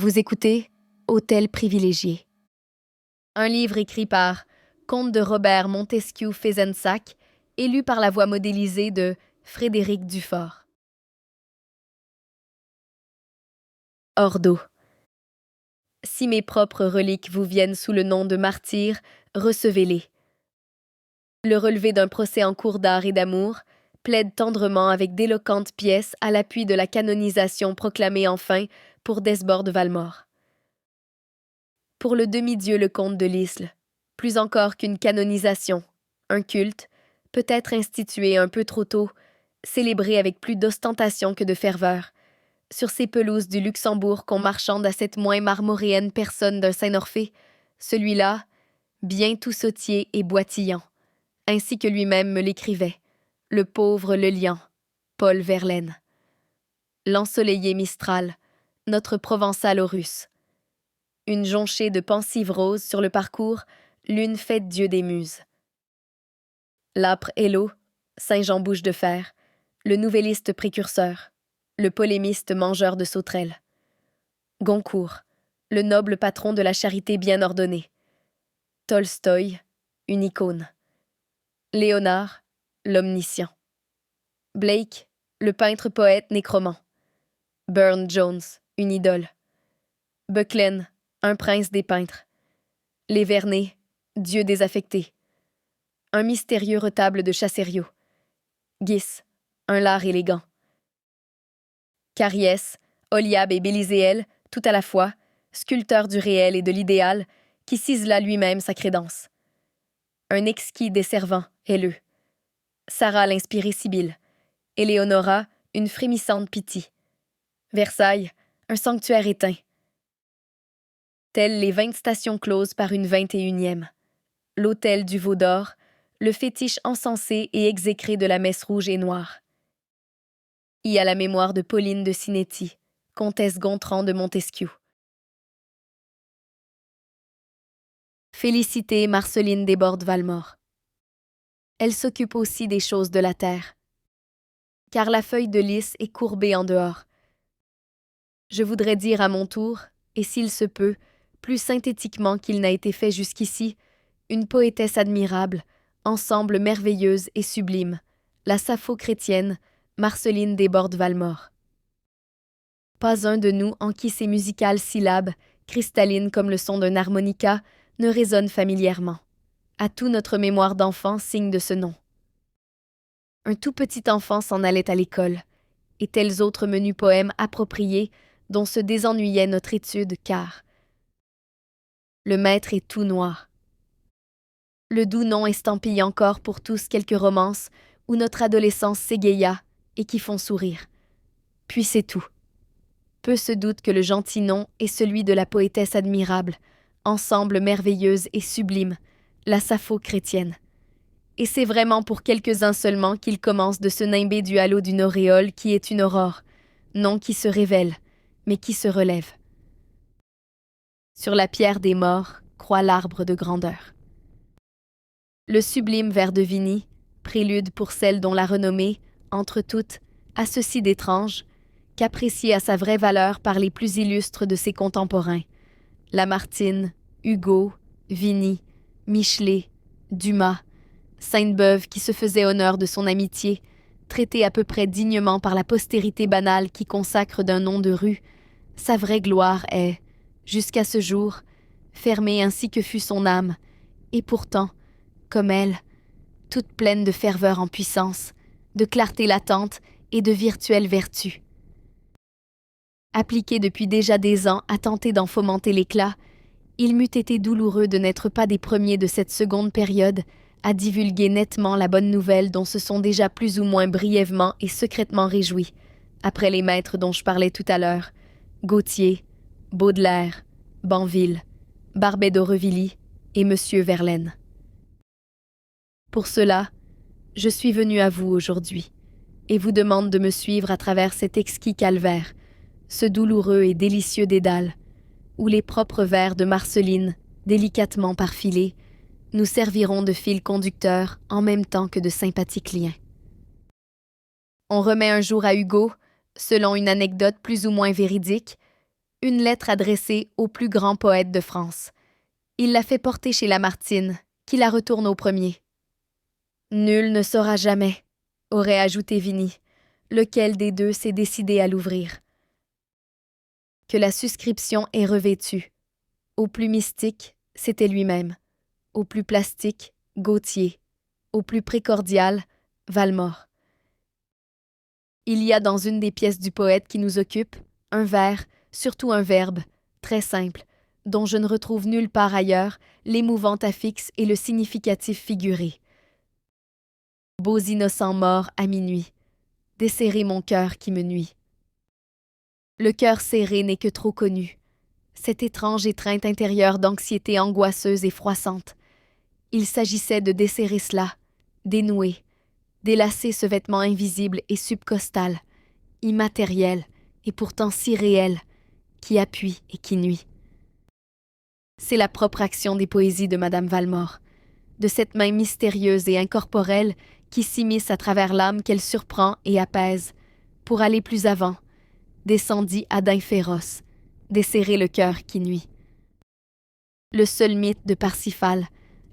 Vous écoutez Hôtel privilégié. Un livre écrit par Comte de Robert Montesquieu Fezensac et lu par la voix modélisée de Frédéric Dufort. Ordo. Si mes propres reliques vous viennent sous le nom de martyrs, recevez-les. Le relevé d'un procès en cours d'art et d'amour plaide tendrement avec d'éloquentes pièces à l'appui de la canonisation proclamée enfin pour Desbordes de Valmore. Pour le demi-dieu le comte de Lisle, plus encore qu'une canonisation, un culte, peut-être institué un peu trop tôt, célébré avec plus d'ostentation que de ferveur, sur ces pelouses du Luxembourg qu'on marchande à cette moins marmoréenne personne d'un Saint-Orphée, celui-là, bien tout sautier et boitillant, ainsi que lui-même me l'écrivait, le pauvre Lelian, Paul Verlaine. L'ensoleillé Mistral, notre Provençal Horus. Une jonchée de pensives roses sur le parcours, lune fête Dieu des muses. L'âpre Hello, Saint-Jean Bouche de Fer, le nouvelliste précurseur, le polémiste mangeur de sauterelles. Goncourt, le noble patron de la charité bien ordonnée. Tolstoï, une icône. Léonard, l'omniscient. Blake, le peintre-poète nécromant. Burne-Jones, une idole. Bucklen, un prince des peintres. Les Vernet, dieu désaffecté. Un mystérieux retable de Chassériau. Guis, un lard élégant. Cariès, Oliab et Béliséel, tout à la fois, sculpteur du réel et de l'idéal, qui cisela lui-même sa crédence. Un exquis desservant, aileux. Sarah l'inspirée Sibylle. Éléonora, une frémissante Pythie. Versailles, un sanctuaire éteint. Telles les 20 stations closes par une 21e. L'autel du veau d'or, le fétiche encensé et exécré de la messe rouge et noire. Y a la mémoire de Pauline de Sinetti, comtesse Gontran de Montesquieu. Félicité Marceline Desbordes Valmore. Elle s'occupe aussi des choses de la terre. Car la feuille de lys est courbée en dehors. Je voudrais dire à mon tour, et s'il se peut, plus synthétiquement qu'il n'a été fait jusqu'ici, une poétesse admirable, ensemble merveilleuse et sublime, la Sappho chrétienne, Marceline Desbordes Valmore. Pas un de nous en qui ces musicales syllabes, cristallines comme le son d'un harmonica, ne résonnent familièrement. À tout notre mémoire d'enfant signe de ce nom. Un tout petit enfant s'en allait à l'école, et tels autres menus poèmes appropriés dont se désennuyait notre étude car le maître est tout noir. Le doux nom estampille encore pour tous quelques romances où notre adolescence s'égaya et qui font sourire. Puis c'est tout. Peu se doute que le gentil nom est celui de la poétesse admirable, ensemble merveilleuse et sublime, la Sappho chrétienne. Et c'est vraiment pour quelques-uns seulement qu'il commence de se nimber du halo d'une auréole qui est une aurore, non qui se révèle, mais qui se relève. Sur la pierre des morts croît l'arbre de grandeur. Le sublime vers de Vigny, prélude pour celle dont la renommée, entre toutes, a ceci d'étrange, qu'apprécié à sa vraie valeur par les plus illustres de ses contemporains, Lamartine, Hugo, Vigny, Michelet, Dumas, Sainte-Beuve qui se faisait honneur de son amitié, traité à peu près dignement par la postérité banale qui consacre d'un nom de rue, sa vraie gloire est, jusqu'à ce jour, fermée ainsi que fut son âme, et pourtant, comme elle, toute pleine de ferveur en puissance, de clarté latente et de virtuelle vertu. Appliqué depuis déjà des ans à tenter d'en fomenter l'éclat, il m'eût été douloureux de n'être pas des premiers de cette seconde période à divulguer nettement la bonne nouvelle dont se sont déjà plus ou moins brièvement et secrètement réjouis, après les maîtres dont je parlais tout à l'heure, Gautier, Baudelaire, Banville, Barbet d'Aurevilly et Monsieur Verlaine. Pour cela, je suis venu à vous aujourd'hui et vous demande de me suivre à travers cet exquis calvaire, ce douloureux et délicieux dédale, où les propres vers de Marceline, délicatement parfilés, nous serviront de fil conducteur en même temps que de sympathiques liens. On remet un jour à Hugo, selon une anecdote plus ou moins véridique, une lettre adressée au plus grand poète de France. Il la fait porter chez Lamartine, qui la retourne au premier. Nul ne saura jamais, aurait ajouté Vigny, lequel des deux s'est décidé à l'ouvrir. Que la suscription est revêtue. Au plus mystique, c'était lui-même. Au plus plastique, Gautier. Au plus précordial, Valmore. Il y a dans une des pièces du poète qui nous occupe un vers, surtout un verbe, très simple, dont je ne retrouve nulle part ailleurs l'émouvant affixe et le significatif figuré. Beaux innocents morts à minuit, desserrez mon cœur qui me nuit. Le cœur serré n'est que trop connu. Cette étrange étreinte intérieure d'anxiété angoisseuse et froissante. Il s'agissait de desserrer cela, dénouer, délasser ce vêtement invisible et subcostal, immatériel et pourtant si réel, qui appuie et qui nuit. C'est la propre action des poésies de Madame Valmore, de cette main mystérieuse et incorporelle qui s'immisce à travers l'âme qu'elle surprend et apaise, pour aller plus avant, descendit à daim féroce, desserrer le cœur qui nuit. Le seul mythe de Parsifal,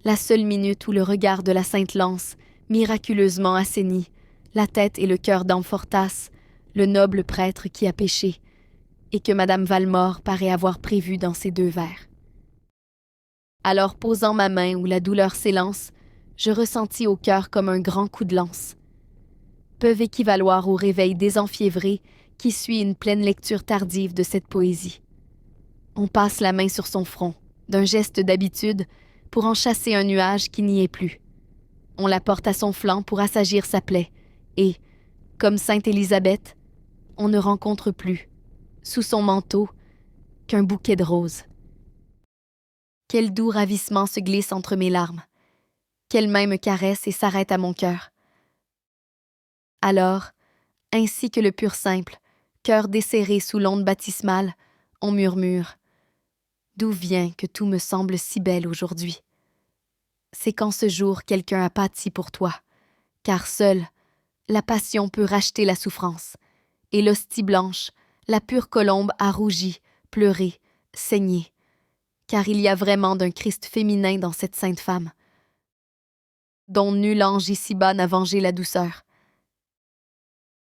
la seule minute où le regard de la Sainte Lance, miraculeusement assaini, la tête et le cœur d'Amphortas, le noble prêtre qui a péché, et que Madame Valmore paraît avoir prévu dans ces deux vers. Alors posant ma main où la douleur s'élance, je ressentis au cœur comme un grand coup de lance. Peuvent équivaloir au réveil désenfiévré qui suit une pleine lecture tardive de cette poésie. On passe la main sur son front, d'un geste d'habitude, pour en chasser un nuage qui n'y est plus. On la porte à son flanc pour assagir sa plaie, et, comme Sainte Élisabeth, on ne rencontre plus, sous son manteau, qu'un bouquet de roses. Quel doux ravissement se glisse entre mes larmes. Quelle main me caresse et s'arrête à mon cœur. Alors, ainsi que le pur simple, cœur desserré sous l'onde baptismale, on murmure « D'où vient que tout me semble si belle aujourd'hui? C'est qu'en ce jour quelqu'un a pâti pour toi, car seule, la passion peut racheter la souffrance, et l'hostie blanche, la pure colombe a rougi, pleuré, saigné, car il y a vraiment d'un Christ féminin dans cette sainte femme, dont nul ange ici-bas n'a vengé la douceur. »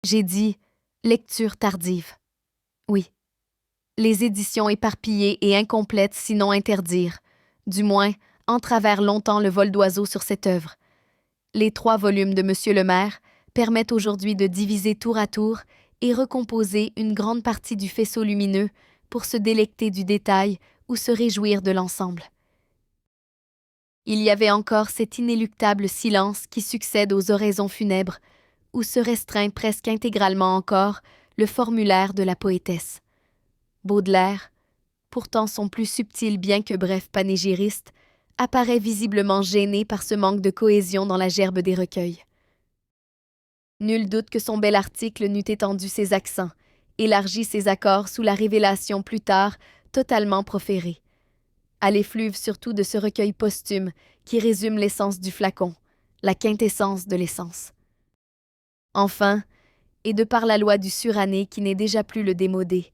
J'ai dit « lecture tardive ». Oui. Les éditions éparpillées et incomplètes sinon interdire, du moins, entravers longtemps le vol d'oiseaux sur cette œuvre. Les 3 volumes de Monsieur le maire permettent aujourd'hui de diviser tour à tour et recomposer une grande partie du faisceau lumineux pour se délecter du détail ou se réjouir de l'ensemble. Il y avait encore cet inéluctable silence qui succède aux oraisons funèbres, où se restreint presque intégralement encore le formulaire de la poétesse. Baudelaire, pourtant son plus subtil bien que bref panégyriste, apparaît visiblement gêné par ce manque de cohésion dans la gerbe des recueils. Nul doute que son bel article n'eût étendu ses accents, élargi ses accords sous la révélation plus tard totalement proférée. À l'effluve surtout de ce recueil posthume qui résume l'essence du flacon, la quintessence de l'essence. Enfin, et de par la loi du suranné qui n'est déjà plus le démodé,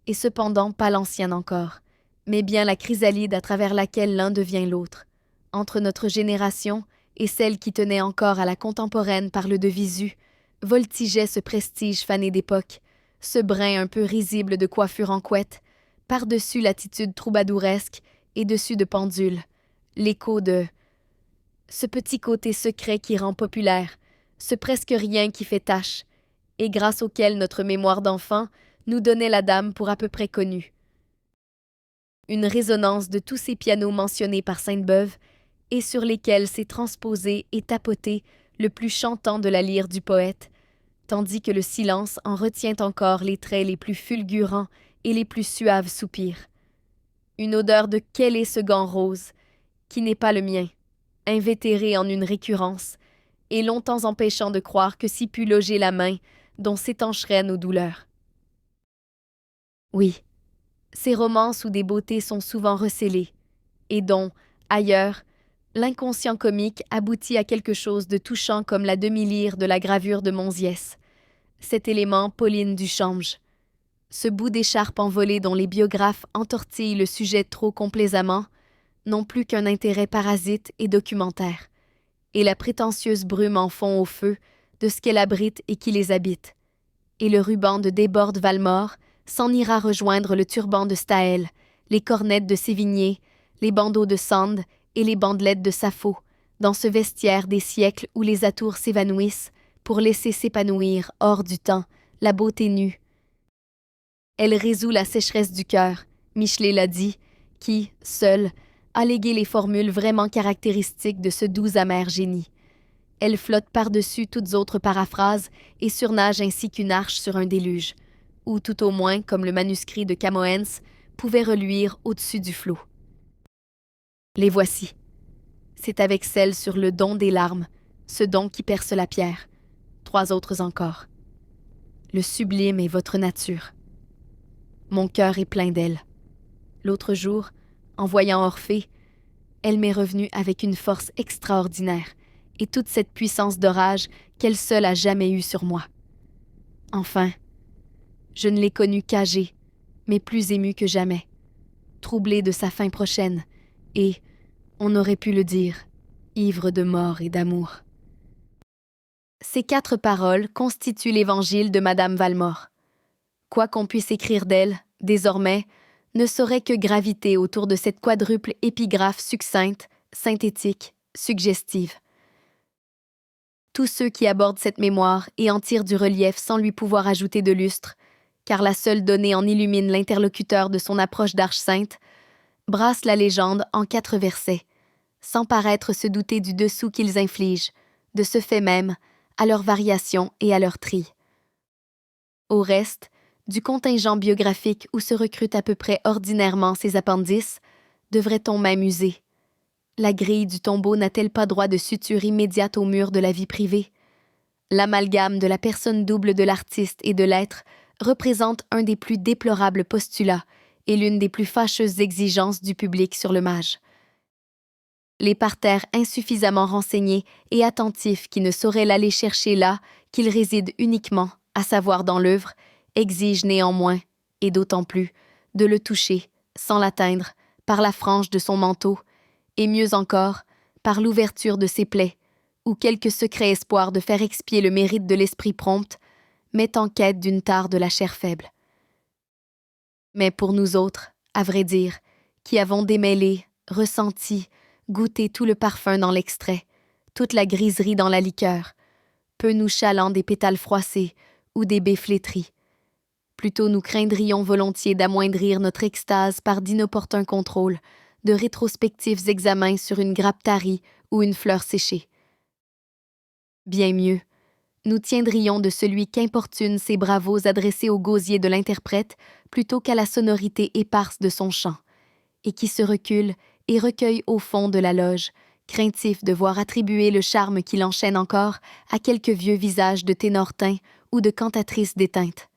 et cependant pas l'ancienne encore, mais bien la chrysalide à travers laquelle l'un devient l'autre, entre notre génération et celle qui tenait encore à la contemporaine par le de visu, voltigeait ce prestige fané d'époque, ce brin un peu risible de coiffure en couette, par-dessus l'attitude troubadouresque et dessus de pendule, l'écho de ce petit côté secret qui rend populaire, ce presque rien qui fait tache, et grâce auquel notre mémoire d'enfant nous donnait la dame pour à peu près connue. Une résonance de tous ces pianos mentionnés par Sainte-Beuve et sur lesquels s'est transposé et tapoté le plus chantant de la lyre du poète, tandis que le silence en retient encore les traits les plus fulgurants et les plus suaves soupirs. Une odeur de quel est ce gant rose, qui n'est pas le mien, invétéré en une récurrence, et longtemps empêchant de croire que s'y put loger la main dont s'étancheraient nos douleurs. Oui, ces romances où des beautés sont souvent recélées, et dont, ailleurs, l'inconscient comique aboutit à quelque chose de touchant comme la demi-lyre de la gravure de Monziès, cet élément Pauline du Change. Ce bout d'écharpe envolée dont les biographes entortillent le sujet trop complaisamment, n'ont plus qu'un intérêt parasite et documentaire, et la prétentieuse brume en fond au feu de ce qu'elle abrite et qui les habite. Et le ruban de Desbordes Valmore s'en ira rejoindre le turban de Staël, les cornettes de Sévigné, les bandeaux de Sand et les bandelettes de Sappho, dans ce vestiaire des siècles où les atours s'évanouissent pour laisser s'épanouir, hors du temps, la beauté nue. Elle résout la sécheresse du cœur, Michelet l'a dit, qui, seule, a légué les formules vraiment caractéristiques de ce doux amer génie. Elle flotte par-dessus toutes autres paraphrases et surnage ainsi qu'une arche sur un déluge, ou tout au moins, comme le manuscrit de Camoens, pouvait reluire au-dessus du flot. Les voici. C'est avec celle sur le don des larmes, ce don qui perce la pierre. 3 autres encore. Le sublime est votre nature. Mon cœur est plein d'elle. L'autre jour, en voyant Orphée, elle m'est revenue avec une force extraordinaire et toute cette puissance d'orage qu'elle seule a jamais eue sur moi. Enfin, je ne l'ai connue qu'âgée, mais plus émue que jamais, troublée de sa fin prochaine et, on aurait pu le dire, ivre de mort et d'amour. Ces 4 paroles constituent l'évangile de Madame Valmore. Quoi qu'on puisse écrire d'elle, désormais, ne saurait que graviter autour de cette quadruple épigraphe succincte, synthétique, suggestive. Tous ceux qui abordent cette mémoire et en tirent du relief sans lui pouvoir ajouter de lustre, car la seule donnée en illumine l'interlocuteur de son approche d'arche sainte, brassent la légende en 4 versets, sans paraître se douter du dessous qu'ils infligent, de ce fait même, à leurs variations et à leur tri. Au reste, du contingent biographique où se recrutent à peu près ordinairement ces appendices, devrait-on même user? La grille du tombeau n'a-t-elle pas droit de suture immédiate au mur de la vie privée? L'amalgame de la personne double de l'artiste et de l'être représente un des plus déplorables postulats et l'une des plus fâcheuses exigences du public sur le mage. Les parterres insuffisamment renseignés et attentifs qui ne sauraient l'aller chercher là qu'il réside uniquement, à savoir dans l'œuvre, exigent néanmoins, et d'autant plus, de le toucher, sans l'atteindre, par la frange de son manteau, et mieux encore, par l'ouverture de ses plaies, où quelque secret espoir de faire expier le mérite de l'esprit prompt met en quête d'une tare de la chair faible. Mais pour nous autres, à vrai dire, qui avons démêlé, ressenti, goûté tout le parfum dans l'extrait, toute la griserie dans la liqueur, peu nous chalant des pétales froissés ou des baies flétries. Plutôt nous craindrions volontiers d'amoindrir notre extase par d'inopportuns contrôles, de rétrospectifs examens sur une grappe tarie ou une fleur séchée. Bien mieux, nous tiendrions de celui qu'importunent ces bravos adressés au gosier de l'interprète plutôt qu'à la sonorité éparse de son chant, et qui se recule et recueille au fond de la loge, craintif de voir attribuer le charme qui l'enchaîne encore à quelque vieux visage de ténor teint ou de cantatrice déteinte.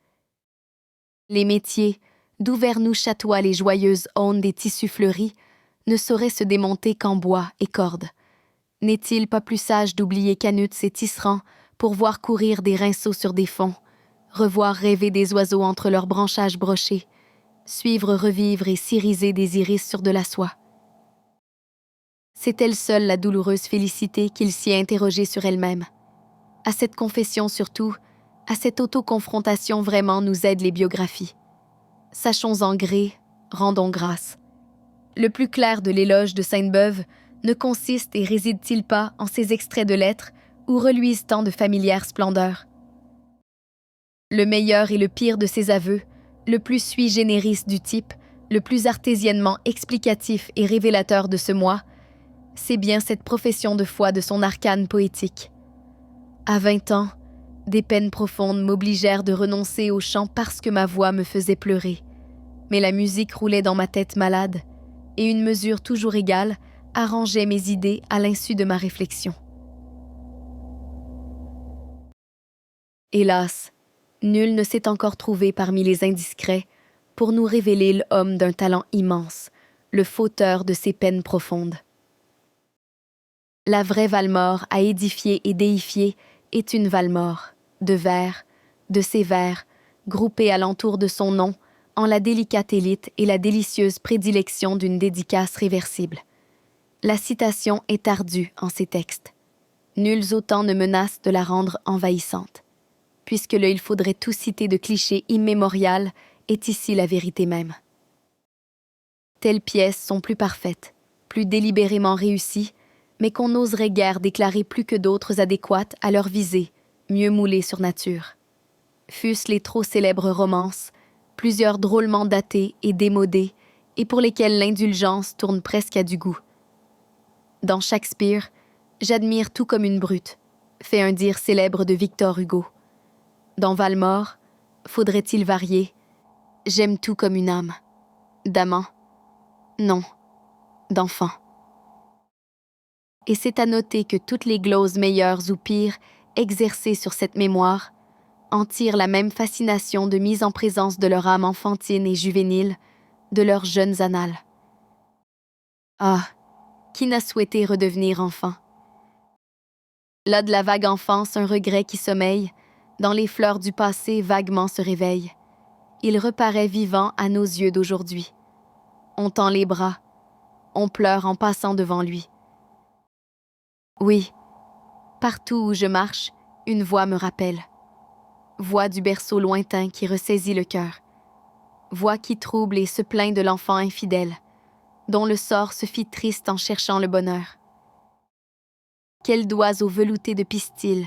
Les métiers, d'où vers nous chatoient les joyeuses aunes des tissus fleuris, ne sauraient se démonter qu'en bois et cordes. N'est-il pas plus sage d'oublier canuts et tisserands pour voir courir des rinceaux sur des fonds, revoir rêver des oiseaux entre leurs branchages brochés, suivre revivre et s'iriser des iris sur de la soie? C'est elle seule la douloureuse félicité qu'il s'y est interrogée sur elle-même. À cette confession surtout, à cette auto-confrontation vraiment nous aident les biographies. Sachons-en gré, rendons grâce. Le plus clair de l'éloge de Sainte-Beuve ne consiste et réside-t-il pas en ces extraits de lettres où reluisent tant de familières splendeurs? Le meilleur et le pire de ses aveux, le plus sui generis du type, le plus artésiennement explicatif et révélateur de ce moi, c'est bien cette profession de foi de son arcane poétique. À 20 ans, des peines profondes m'obligèrent de renoncer au chant parce que ma voix me faisait pleurer. Mais la musique roulait dans ma tête malade, et une mesure toujours égale arrangeait mes idées à l'insu de ma réflexion. Hélas, nul ne s'est encore trouvé parmi les indiscrets pour nous révéler l'homme d'un talent immense, le fauteur de ces peines profondes. La vraie Valmore à édifier et déifier est une Valmore, de vers, de ses vers, groupés alentour de son nom, en la délicate élite et la délicieuse prédilection d'une dédicace réversible. La citation est ardue en ces textes. Nuls autant ne menacent de la rendre envahissante. Puisque le « il faudrait tout citer de clichés immémorial » est ici la vérité même. Telles pièces sont plus parfaites, plus délibérément réussies, mais qu'on n'oserait guère déclarer plus que d'autres adéquates à leur visée, mieux moulées sur nature. Fût-ce les trop célèbres romances, plusieurs drôlement datées et démodées, et pour lesquelles l'indulgence tourne presque à du goût. Dans Shakespeare, j'admire tout comme une brute, fait un dire célèbre de Victor Hugo. Dans Valmore, faudrait-il varier, j'aime tout comme une âme. D'amant? Non, d'enfant. Et c'est à noter que toutes les gloses meilleures ou pires exercées sur cette mémoire en tirent la même fascination de mise en présence de leur âme enfantine et juvénile, de leurs jeunes annales. Ah, qui n'a souhaité redevenir enfant? Là de la vague enfance, un regret qui sommeille, dans les fleurs du passé vaguement se réveille. Il reparaît vivant à nos yeux d'aujourd'hui. On tend les bras, on pleure en passant devant lui. Oui, partout où je marche, une voix me rappelle. Voix du berceau lointain qui ressaisit le cœur. Voix qui trouble et se plaint de l'enfant infidèle, dont le sort se fit triste en cherchant le bonheur. Quels doigts au velouté de pistil,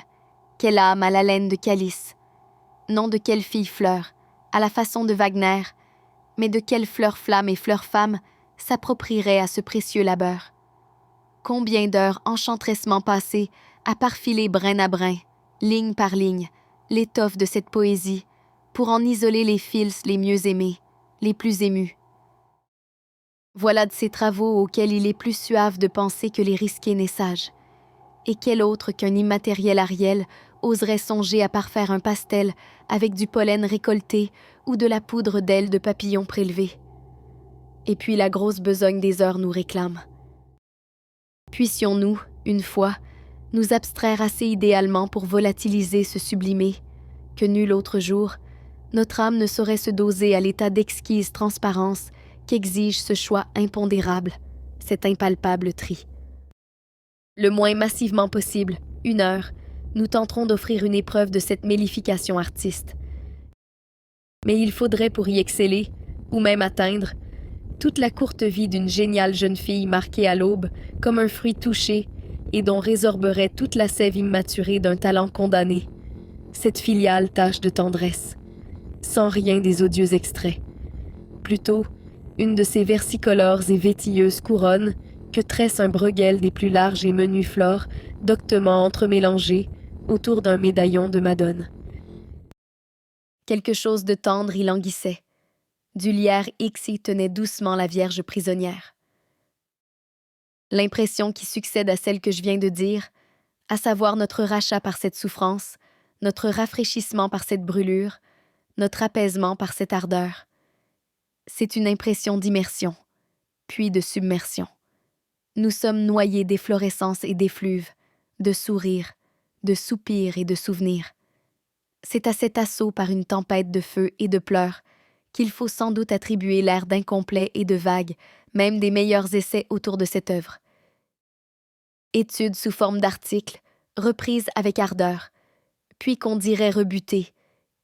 quelle âme à l'haleine de calice, non de quelle fille fleur, à la façon de Wagner, mais de quelle fleur flamme et fleur femme s'approprierait à ce précieux labeur. Combien d'heures enchanteressement passées à parfiler brin à brin, ligne par ligne, l'étoffe de cette poésie, pour en isoler les fils les mieux aimés, les plus émus. Voilà de ces travaux auxquels il est plus suave de penser que les risqués n'est sage. Et quel autre qu'un immatériel Ariel oserait songer à parfaire un pastel avec du pollen récolté ou de la poudre d'ailes de papillons prélevés? Et puis la grosse besogne des heures nous réclame. Puissions-nous, une fois, nous abstraire assez idéalement pour volatiliser ce sublimé, que nul autre jour, notre âme ne saurait se doser à l'état d'exquise transparence qu'exige ce choix impondérable, cet impalpable tri. Le moins massivement possible, 1 heure, nous tenterons d'offrir une épreuve de cette mélification artiste. Mais il faudrait pour y exceller, ou même atteindre, toute la courte vie d'une géniale jeune fille marquée à l'aube comme un fruit touché et dont résorberait toute la sève immaturée d'un talent condamné, cette filiale tâche de tendresse, sans rien des odieux extraits. Plutôt, une de ces versicolores et vétilleuses couronnes que tresse un Bruegel des plus larges et menus flores, doctement entremélangées, autour d'un médaillon de Madone. Quelque chose de tendre y languissait. Du lierre X y tenait doucement la Vierge prisonnière. L'impression qui succède à celle que je viens de dire, à savoir notre rachat par cette souffrance, notre rafraîchissement par cette brûlure, notre apaisement par cette ardeur, c'est une impression d'immersion, puis de submersion. Nous sommes noyés d'efflorescence et d'effluves, de sourires, de soupirs et de souvenirs. C'est à cet assaut par une tempête de feu et de pleurs qu'il faut sans doute attribuer l'air d'incomplet et de vague, même des meilleurs essais autour de cette œuvre. Études sous forme d'articles, reprises avec ardeur, puis qu'on dirait rebutées,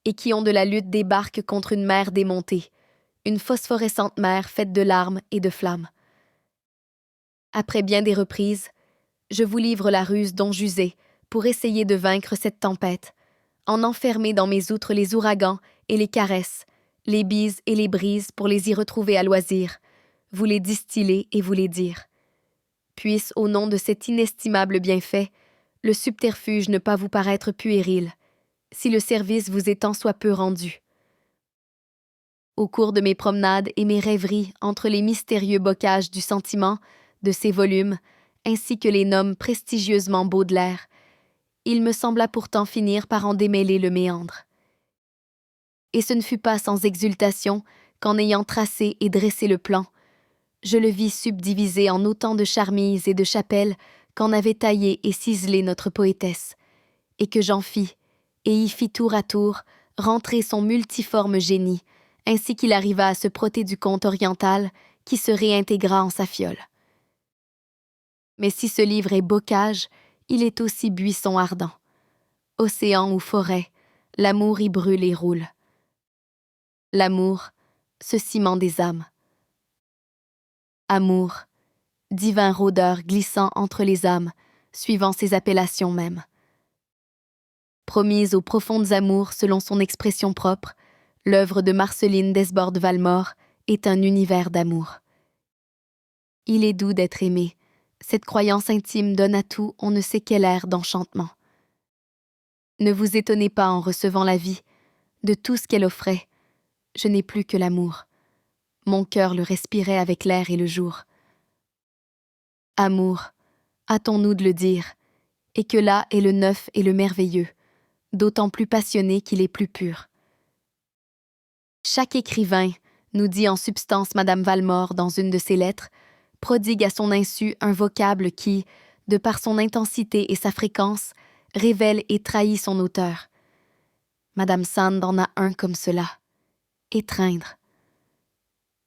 et qui ont de la lutte des barques contre une mer démontée, une phosphorescente mer faite de larmes et de flammes. Après bien des reprises, je vous livre la ruse dont j'usais pour essayer de vaincre cette tempête, en enfermer dans mes outres les ouragans et les caresses, les bises et les brises pour les y retrouver à loisir, vous les distiller et vous les dire. Puisse, au nom de cet inestimable bienfait, le subterfuge ne pas vous paraître puéril, si le service vous est tant soit peu rendu. Au cours de mes promenades et mes rêveries entre les mystérieux bocages du sentiment, de ces volumes, ainsi que les noms prestigieusement Baudelaire, il me sembla pourtant finir par en démêler le méandre. Et ce ne fut pas sans exultation qu'en ayant tracé et dressé le plan, je le vis subdivisé en autant de charmilles et de chapelles qu'en avait taillé et ciselé notre poétesse, et que j'en fis, et y fis tour à tour, rentrer son multiforme génie, ainsi qu'il arriva à se proter du conte oriental qui se réintégra en sa fiole. Mais si ce livre est bocage, il est aussi buisson ardent. Océan ou forêt, l'amour y brûle et roule. L'amour, ce ciment des âmes. Amour, divin rôdeur glissant entre les âmes, suivant ses appellations mêmes. Promise aux profondes amours selon son expression propre, l'œuvre de Marceline Desbordes-Valmore est un univers d'amour. Il est doux d'être aimé. Cette croyance intime donne à tout on ne sait quel air d'enchantement. Ne vous étonnez pas en recevant la vie. De tout ce qu'elle offrait, je n'ai plus que l'amour. Mon cœur le respirait avec l'air et le jour. Amour, hâtons-nous de le dire, et que là est le neuf et le merveilleux, d'autant plus passionné qu'il est plus pur. Chaque écrivain, nous dit en substance Madame Valmore dans une de ses lettres, prodigue à son insu un vocable qui, de par son intensité et sa fréquence, révèle et trahit son auteur. Madame Sand en a un comme cela. Étreindre.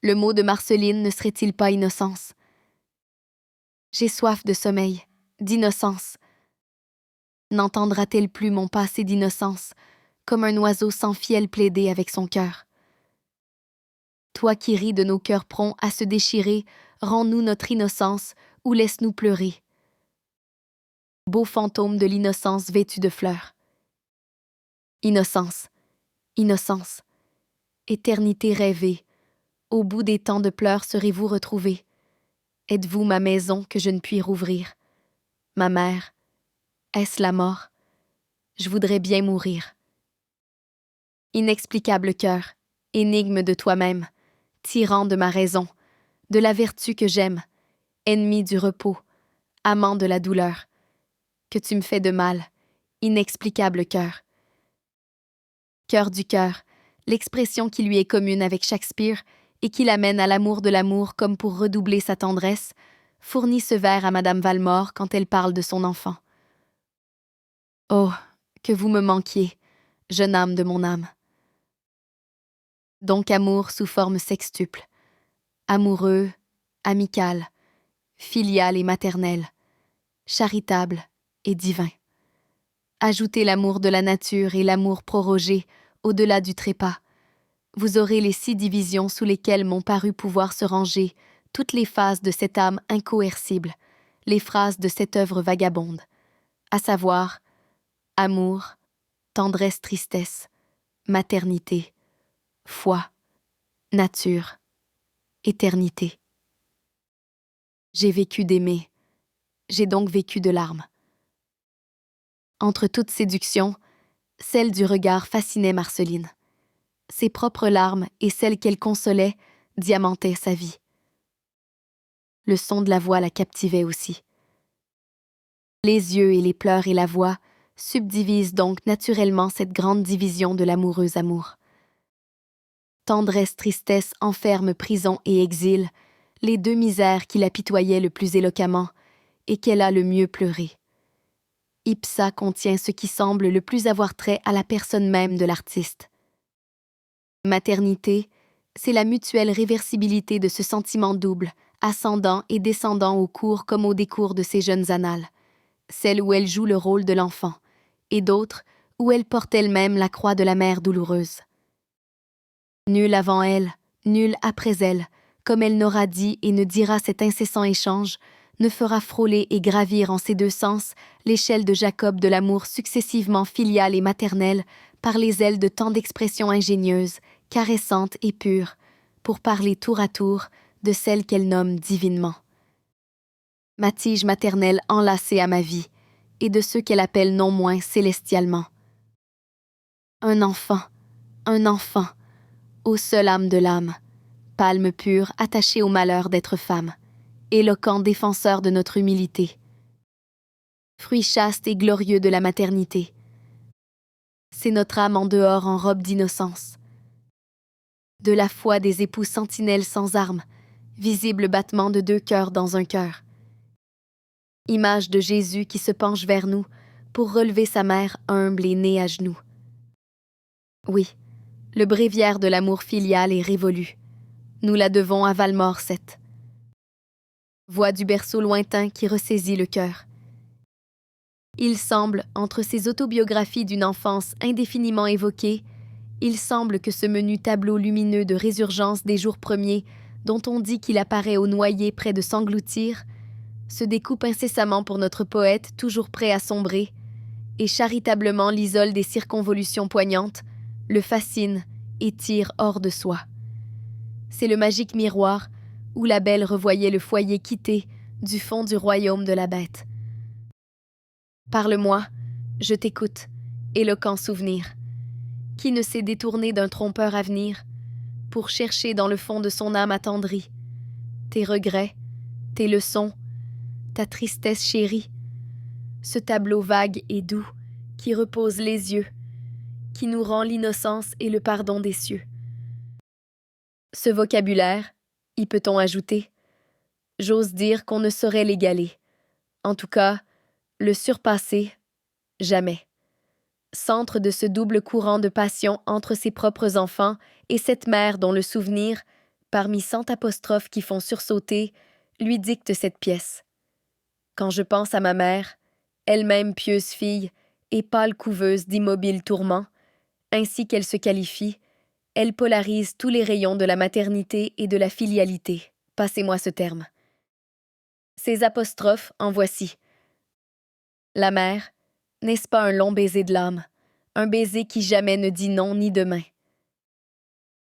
Le mot de Marceline ne serait-il pas innocence? J'ai soif de sommeil, d'innocence. N'entendra-t-elle plus mon passé d'innocence, comme un oiseau sans fiel plaider avec son cœur? Toi qui ris de nos cœurs prompts à se déchirer, rends-nous notre innocence ou laisse-nous pleurer. Beau fantôme de l'innocence vêtu de fleurs. Innocence, innocence, éternité rêvée, au bout des temps de pleurs serez-vous retrouvés? Êtes-vous ma maison que je ne puis rouvrir? Ma mère, est-ce la mort? Je voudrais bien mourir. Inexplicable cœur, énigme de toi-même, tyran de ma raison, de la vertu que j'aime, ennemi du repos, amant de la douleur, que tu me fais de mal, inexplicable cœur. Cœur du cœur, l'expression qui lui est commune avec Shakespeare et qui l'amène à l'amour de l'amour comme pour redoubler sa tendresse, fournit ce vers à Madame Valmore quand elle parle de son enfant. Oh, que vous me manquiez, jeune âme de mon âme. Donc amour sous forme sextuple, amoureux, amical, filial et maternel, charitable et divin. Ajoutez l'amour de la nature et l'amour prorogé au-delà du trépas. Vous aurez les 6 divisions sous lesquelles m'ont paru pouvoir se ranger toutes les phases de cette âme incoercible, les phrases de cette œuvre vagabonde, à savoir amour, tendresse, tristesse, maternité, foi, nature, éternité. J'ai vécu d'aimer, j'ai donc vécu de larmes. Entre toutes séductions, celle du regard fascinait Marceline. Ses propres larmes et celles qu'elle consolait diamantaient sa vie. Le son de la voix la captivait aussi. Les yeux et les pleurs et la voix subdivisent donc naturellement cette grande division de l'amoureux amour. Tendresse, tristesse, enferme, prison et exil, les 2 misères qui l'apitoyaient le plus éloquemment et qu'elle a le mieux pleuré. Ipsa contient ce qui semble le plus avoir trait à la personne même de l'artiste. Maternité, c'est la mutuelle réversibilité de ce sentiment double, ascendant et descendant au cours comme au décours de ses jeunes annales, celle où elle joue le rôle de l'enfant, et d'autres où elle porte elle-même la croix de la mère douloureuse. Nul avant elle, nul après elle, comme elle n'aura dit et ne dira cet incessant échange, ne fera frôler et gravir en ces 2 sens l'échelle de Jacob de l'amour successivement filial et maternel par les ailes de tant d'expressions ingénieuses, caressantes et pures, pour parler tour à tour de celle qu'elle nomme divinement. Ma tige maternelle enlacée à ma vie, et de ceux qu'elle appelle non moins célestialement. Un enfant, ô seule âme de l'âme, palme pure attachée au malheur d'être femme, éloquent défenseur de notre humilité. Fruit chaste et glorieux de la maternité. C'est notre âme en dehors en robe d'innocence. De la foi des époux sentinelles sans armes, visible battement de 2 cœurs dans un cœur. Image de Jésus qui se penche vers nous pour relever sa mère humble et née à genoux. Oui, le bréviaire de l'amour filial est révolu. Nous la devons à Valmore 7. Voix du berceau lointain qui ressaisit le cœur. Il semble, entre ces autobiographies d'une enfance indéfiniment évoquée, il semble que ce menu tableau lumineux de résurgence des jours premiers, dont on dit qu'il apparaît au noyer près de s'engloutir, se découpe incessamment pour notre poète toujours prêt à sombrer, et charitablement l'isole des circonvolutions poignantes, le fascine et tire hors de soi. C'est le magique miroir où la belle revoyait le foyer quitté du fond du royaume de la bête. Parle-moi, je t'écoute, éloquent souvenir. Qui ne s'est détourné d'un trompeur avenir pour chercher dans le fond de son âme attendrie tes regrets, tes leçons, ta tristesse chérie, ce tableau vague et doux qui repose les yeux, qui nous rend l'innocence et le pardon des cieux. Ce vocabulaire, y peut-on ajouter? J'ose dire qu'on ne saurait l'égaler. En tout cas, le surpasser, jamais. Centre de ce double courant de passion entre ses propres enfants et cette mère dont le souvenir, parmi 100 apostrophes qui font sursauter, lui dicte cette pièce. Quand je pense à ma mère, elle-même pieuse fille et pâle couveuse d'immobiles tourments, ainsi qu'elle se qualifie, elle polarise tous les rayons de la maternité et de la filialité. Passez-moi ce terme. Ces apostrophes, en voici. La mère, n'est-ce pas un long baiser de l'âme, un baiser qui jamais ne dit non ni demain?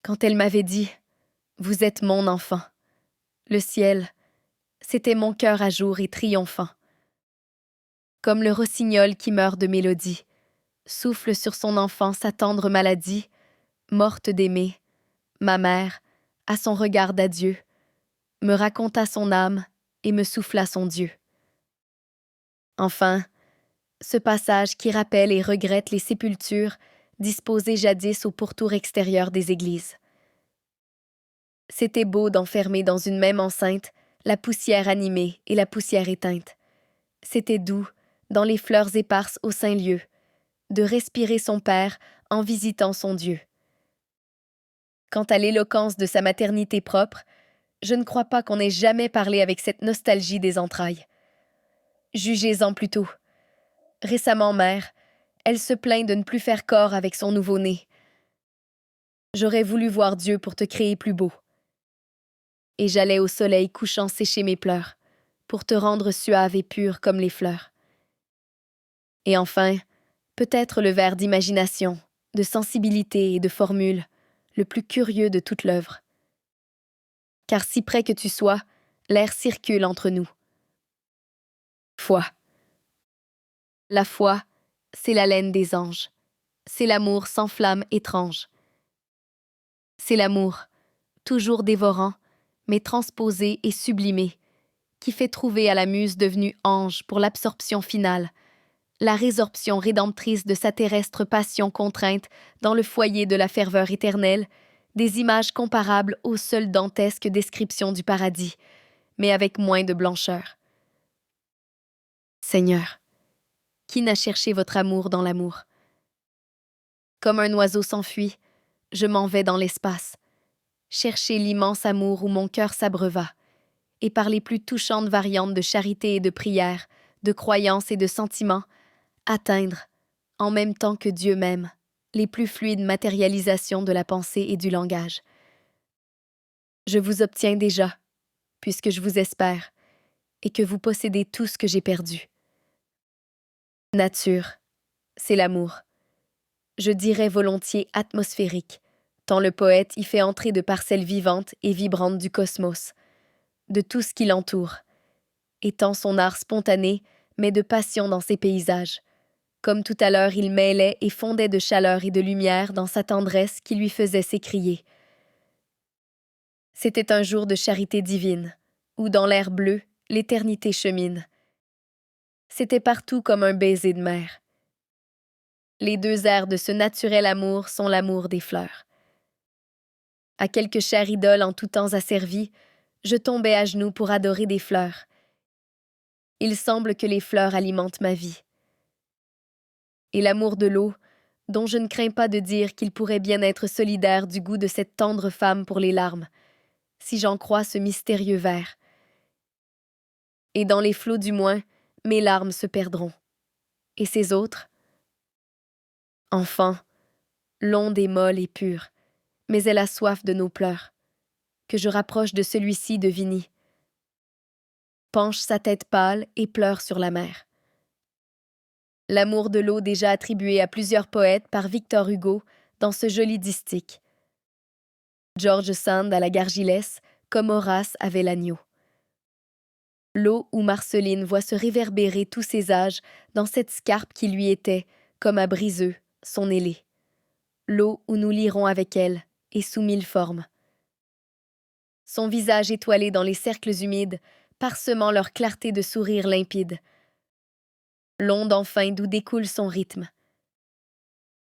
Quand elle m'avait dit « Vous êtes mon enfant », le ciel, c'était mon cœur à jour et triomphant. Comme le rossignol qui meurt de mélodie, souffle sur son enfant sa tendre maladie, morte d'aimer, ma mère, à son regard d'adieu, me raconta son âme et me souffla son Dieu. Enfin, ce passage qui rappelle et regrette les sépultures disposées jadis au pourtour extérieur des églises. C'était beau d'enfermer dans une même enceinte la poussière animée et la poussière éteinte. C'était doux, dans les fleurs éparses au Saint-Lieu, de respirer son Père en visitant son Dieu. Quant à l'éloquence de sa maternité propre, je ne crois pas qu'on ait jamais parlé avec cette nostalgie des entrailles. Jugez-en plutôt. Récemment mère, elle se plaint de ne plus faire corps avec son nouveau-né. J'aurais voulu voir Dieu pour te créer plus beau. Et j'allais au soleil couchant sécher mes pleurs, pour te rendre suave et pure comme les fleurs. Et enfin, peut-être le vers d'imagination, de sensibilité et de formule, le plus curieux de toute l'œuvre. Car si près que tu sois, l'air circule entre nous. Foi. La foi, c'est l'haleine des anges. C'est l'amour sans flamme étrange. C'est l'amour, toujours dévorant, mais transposé et sublimé, qui fait trouver à la muse devenue ange pour l'absorption finale, la résorption rédemptrice de sa terrestre passion contrainte dans le foyer de la ferveur éternelle, des images comparables aux seules dantesques descriptions du paradis, mais avec moins de blancheur. Seigneur, qui n'a cherché votre amour dans l'amour? Comme un oiseau s'enfuit, je m'en vais dans l'espace, chercher l'immense amour où mon cœur s'abreuva, et par les plus touchantes variantes de charité et de prière, de croyance et de sentiment, atteindre, en même temps que Dieu même, les plus fluides matérialisations de la pensée et du langage. Je vous obtiens déjà, puisque je vous espère, et que vous possédez tout ce que j'ai perdu. Nature, c'est l'amour. Je dirais volontiers atmosphérique, tant le poète y fait entrer de parcelles vivantes et vibrantes du cosmos, de tout ce qui l'entoure, et tant son art spontané met de passion dans ses paysages, comme tout à l'heure il mêlait et fondait de chaleur et de lumière dans sa tendresse qui lui faisait s'écrier. C'était un jour de charité divine, où dans l'air bleu, l'éternité chemine. C'était partout comme un baiser de mer. Les deux airs de ce naturel amour sont l'amour des fleurs. À quelque chère idole en tout temps asservie, je tombais à genoux pour adorer des fleurs. Il semble que les fleurs alimentent ma vie. Et l'amour de l'eau, dont je ne crains pas de dire qu'il pourrait bien être solidaire du goût de cette tendre femme pour les larmes, si j'en crois ce mystérieux vers. Et dans les flots du moins, mes larmes se perdront. Et ces autres? Enfant, l'onde est molle et pure, mais elle a soif de nos pleurs. Que je rapproche de celui-ci de Vigny. Penche sa tête pâle et pleure sur la mer. L'amour de l'eau déjà attribué à plusieurs poètes par Victor Hugo dans ce joli distique. George Sand à la Gargilesse, comme Horace avait l'agneau. L'eau où Marceline voit se réverbérer tous ses âges dans cette scarpe qui lui était, comme à Briseux, son ailé. L'eau où nous lirons avec elle, et sous mille formes. Son visage étoilé dans les cercles humides, parsemant leur clarté de sourire limpide. L'onde enfin d'où découle son rythme.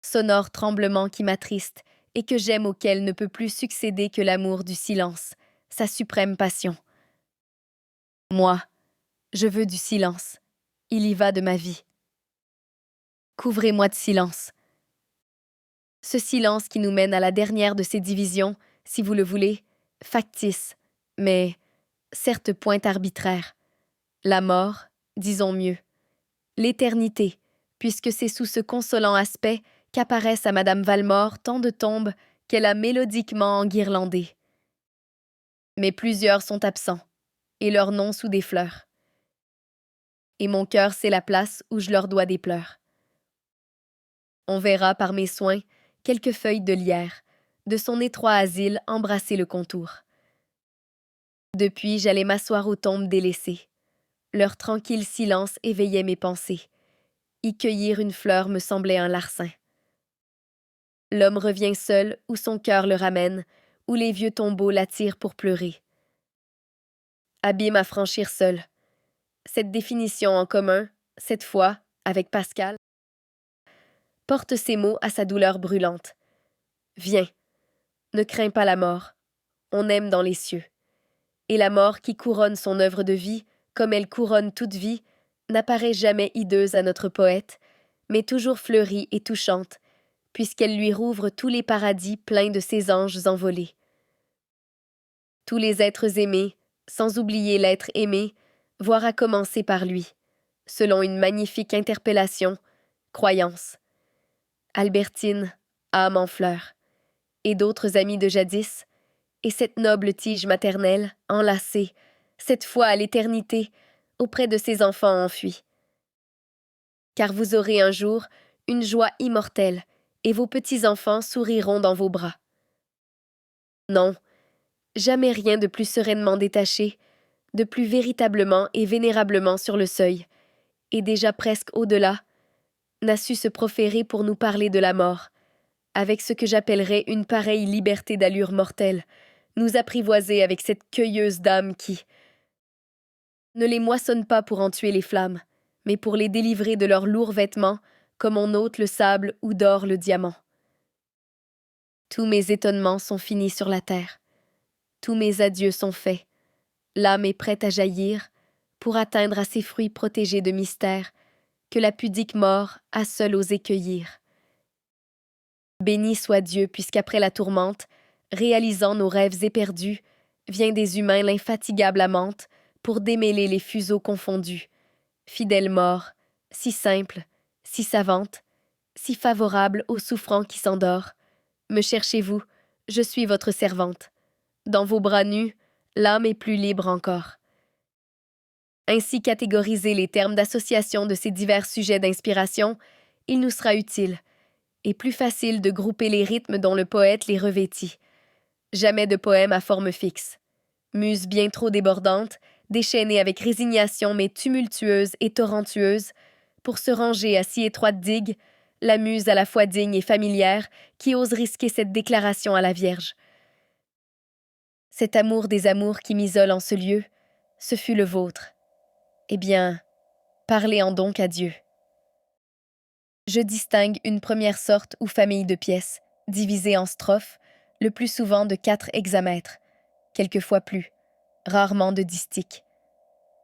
Sonore tremblement qui m'attriste et que j'aime auquel ne peut plus succéder que l'amour du silence, sa suprême passion. Moi, je veux du silence. Il y va de ma vie. Couvrez-moi de silence. Ce silence qui nous mène à la dernière de ces divisions, si vous le voulez, factice, mais certes point arbitraire. La mort, disons mieux. L'éternité, puisque c'est sous ce consolant aspect qu'apparaissent à Madame Valmore tant de tombes qu'elle a mélodiquement enguirlandées. Mais plusieurs sont absents, et leurs noms sous des fleurs. Et mon cœur c'est la place où je leur dois des pleurs. On verra par mes soins quelques feuilles de lierre, de son étroit asile embrasser le contour. Depuis, j'allais m'asseoir aux tombes délaissées. Leur tranquille silence éveillait mes pensées. Y cueillir une fleur me semblait un larcin. L'homme revient seul où son cœur le ramène, où les vieux tombeaux l'attirent pour pleurer. Abîme à franchir seul. Cette définition en commun, cette fois, avec Pascal, porte ces mots à sa douleur brûlante. Viens, ne crains pas la mort, on aime dans les cieux. Et la mort qui couronne son œuvre de vie, comme elle couronne toute vie, n'apparaît jamais hideuse à notre poète, mais toujours fleurie et touchante, puisqu'elle lui rouvre tous les paradis pleins de ses anges envolés. Tous les êtres aimés, sans oublier l'être aimé, voire à commencer par lui, selon une magnifique interpellation, croyance. Albertine, âme en fleurs, et d'autres amis de jadis, et cette noble tige maternelle, enlacée, cette fois à l'éternité, auprès de ses enfants enfuis. Car vous aurez un jour une joie immortelle, et vos petits-enfants souriront dans vos bras. Non, jamais rien de plus sereinement détaché, de plus véritablement et vénérablement sur le seuil, et déjà presque au-delà, n'a su se proférer pour nous parler de la mort, avec ce que j'appellerais une pareille liberté d'allure mortelle, nous apprivoiser avec cette cueilleuse dame qui ne les moissonne pas pour en tuer les flammes, mais pour les délivrer de leurs lourds vêtements, comme on ôte le sable ou dore le diamant. Tous mes étonnements sont finis sur la terre. Tous mes adieux sont faits. L'âme est prête à jaillir pour atteindre à ses fruits protégés de mystère que la pudique mort a seule osé cueillir. Béni soit Dieu, puisqu'après la tourmente, réalisant nos rêves éperdus, vient des humains l'infatigable amante pour démêler les fuseaux confondus. Fidèle mort, si simple, si savante, si favorable au souffrant qui s'endort. Me cherchez-vous, je suis votre servante. Dans vos bras nus, l'âme est plus libre encore. Ainsi catégoriser les termes d'association de ces divers sujets d'inspiration, il nous sera utile, et plus facile de grouper les rythmes dont le poète les revêtit. Jamais de poème à forme fixe. Muse bien trop débordante, déchaînée avec résignation mais tumultueuse et torrentueuse, pour se ranger à si étroite digue, la muse à la fois digne et familière qui ose risquer cette déclaration à la Vierge. Cet amour des amours qui m'isole en ce lieu, ce fut le vôtre. Eh bien, parlez-en donc à Dieu. Je distingue une première sorte ou famille de pièces, divisées en strophes, le plus souvent de 4 hexamètres, quelquefois plus, rarement de distiques.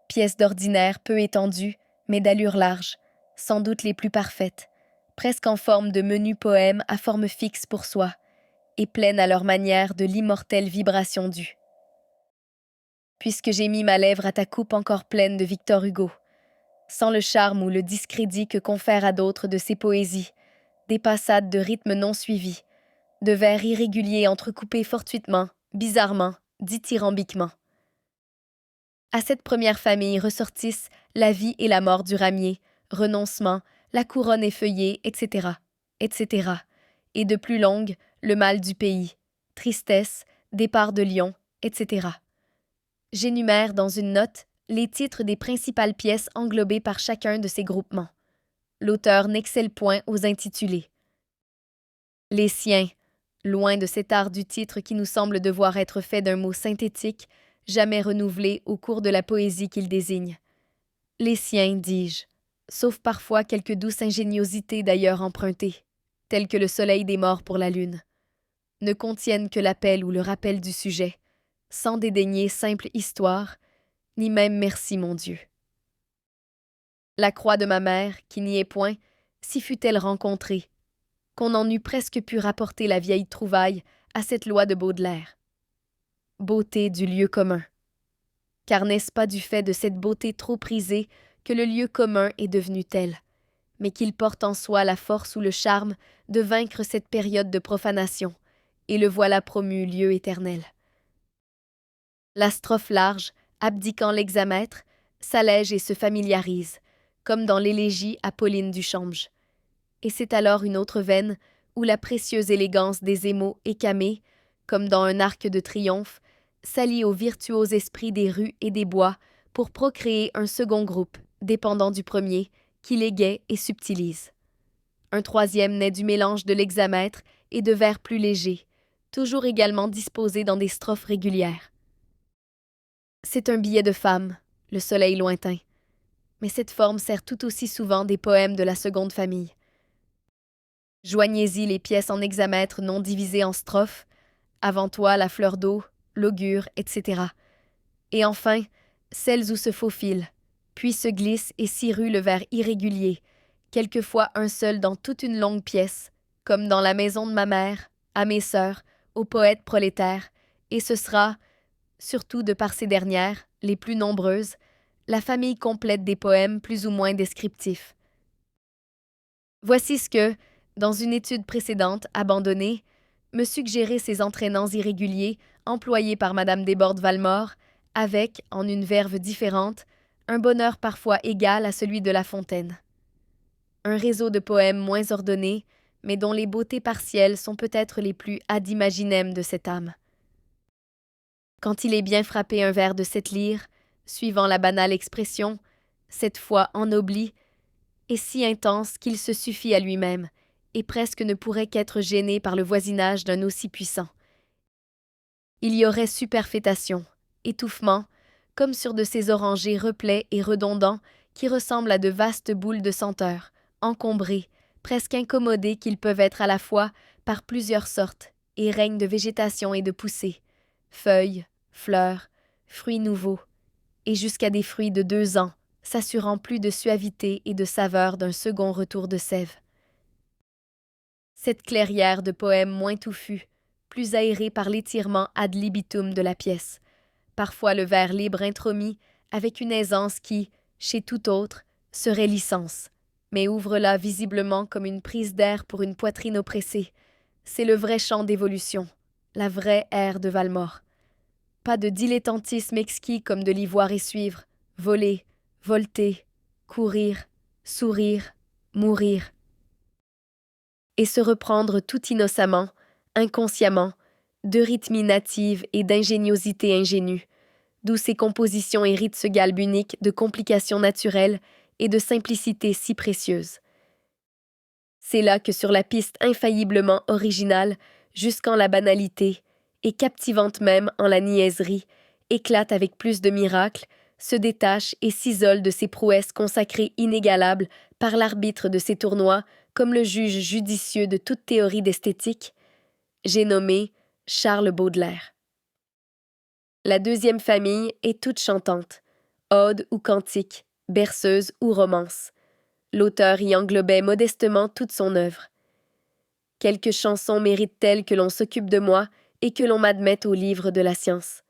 Pièces d'ordinaire peu étendues, mais d'allure large, sans doute les plus parfaites, presque en forme de menus poèmes à forme fixe pour soi, et pleines à leur manière de l'immortelle vibration du. Puisque j'ai mis ma lèvre à ta coupe encore pleine de Victor Hugo, sans le charme ou le discrédit que confère à d'autres de ses poésies, des passades de rythme non suivis, de vers irréguliers entrecoupés fortuitement, bizarrement, dithyrambiquement. À cette première famille ressortissent la vie et la mort du ramier, renoncement, la couronne effeuillée, etc., etc., et de plus longue, le mal du pays, tristesse, départ de Lyon, etc. J'énumère dans une note les titres des principales pièces englobées par chacun de ces groupements. L'auteur n'excelle point aux intitulés. Les siens, loin de cet art du titre qui nous semble devoir être fait d'un mot synthétique, jamais renouvelé au cours de la poésie qu'il désigne. Les siens, dis-je, sauf parfois quelques douces ingéniosités d'ailleurs empruntées, telles que le soleil des morts pour la lune, ne contiennent que l'appel ou le rappel du sujet, sans dédaigner simple histoire, ni même merci mon Dieu. La croix de ma mère, qui n'y est point, s'y fût-elle rencontrée, qu'on en eût presque pu rapporter la vieille trouvaille à cette loi de Baudelaire. Beauté du lieu commun. Car n'est-ce pas du fait de cette beauté trop prisée que le lieu commun est devenu tel, mais qu'il porte en soi la force ou le charme de vaincre cette période de profanation, et le voilà promu lieu éternel. La strophe large, abdiquant l'hexamètre, s'allège et se familiarise, comme dans l'élégie à Pauline Duchamge. Et c'est alors une autre veine où la précieuse élégance des émaux écamés, comme dans un arc de triomphe, s'allie au virtuose esprit des rues et des bois pour procréer un second groupe, dépendant du premier, qui l'égaie et subtilise. Un troisième naît du mélange de l'hexamètre et de vers plus légers, toujours également disposés dans des strophes régulières. C'est un billet de femme, le soleil lointain, mais cette forme sert tout aussi souvent des poèmes de la seconde famille. Joignez-y les pièces en hexamètre non divisées en strophes, avant toi la fleur d'eau, l'augure, etc. Et enfin, celles où se faufile, puis se glisse et s'irrue le vers irrégulier, quelquefois un seul dans toute une longue pièce, comme dans la maison de ma mère, à mes sœurs, aux poètes prolétaires, et ce sera, surtout de par ces dernières, les plus nombreuses, la famille complète des poèmes plus ou moins descriptifs. Voici ce que, dans une étude précédente, abandonnée, me suggéraient ces entraînants irréguliers employés par Madame Desbordes-Valmore, avec, en une verve différente, un bonheur parfois égal à celui de La Fontaine. Un réseau de poèmes moins ordonnés, mais dont les beautés partielles sont peut-être les plus ad imaginem de cette âme. Quand il est bien frappé un vers de cette lyre, suivant la banale expression, cette fois ennoblie, est si intense qu'il se suffit à lui-même, et presque ne pourrait qu'être gêné par le voisinage d'un aussi puissant. Il y aurait superfétation, étouffement, comme sur de ces orangers replets et redondants qui ressemblent à de vastes boules de senteur, encombrés, presque incommodés qu'ils peuvent être à la fois par plusieurs sortes, et règne de végétation et de poussée, feuilles, fleurs, fruits nouveaux, et jusqu'à des fruits de 2 ans, s'assurant plus de suavité et de saveur d'un second retour de sève. Cette clairière de poèmes moins touffus, plus aérée par l'étirement ad libitum de la pièce, parfois le vers libre intromis, avec une aisance qui, chez tout autre, serait licence, mais ouvre là visiblement comme une prise d'air pour une poitrine oppressée. C'est le vrai chant d'évolution, la vraie ère de Valmore. Pas de dilettantisme exquis comme de l'y voir et suivre, voler, volter, courir, sourire, mourir. Et se reprendre tout innocemment, inconsciemment, de rythmie native et d'ingéniosité ingénue, d'où ces compositions héritent ce galbe unique de complications naturelles et de simplicité si précieuse. C'est là que sur la piste infailliblement originale, jusqu'en la banalité, et captivante même en la niaiserie, éclate avec plus de miracle, se détache et s'isole de ses prouesses consacrées inégalables par l'arbitre de ses tournois comme le juge judicieux de toute théorie d'esthétique, j'ai nommé Charles Baudelaire. La deuxième famille est toute chantante, ode ou cantique, berceuse ou romance. L'auteur y englobait modestement toute son œuvre. Quelques chansons méritent-elles que l'on s'occupe de moi et que l'on m'admette au livre de la science.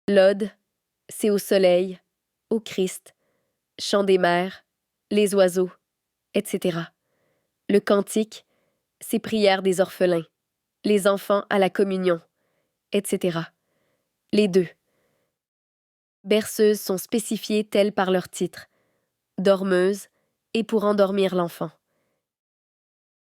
L'Ode, c'est au soleil, au Christ, chant des mers, les oiseaux, etc. Le cantique, c'est prière des orphelins, les enfants à la communion, etc. Les deux. Berceuses sont spécifiées telles par leur titre, dormeuse et pour endormir l'enfant.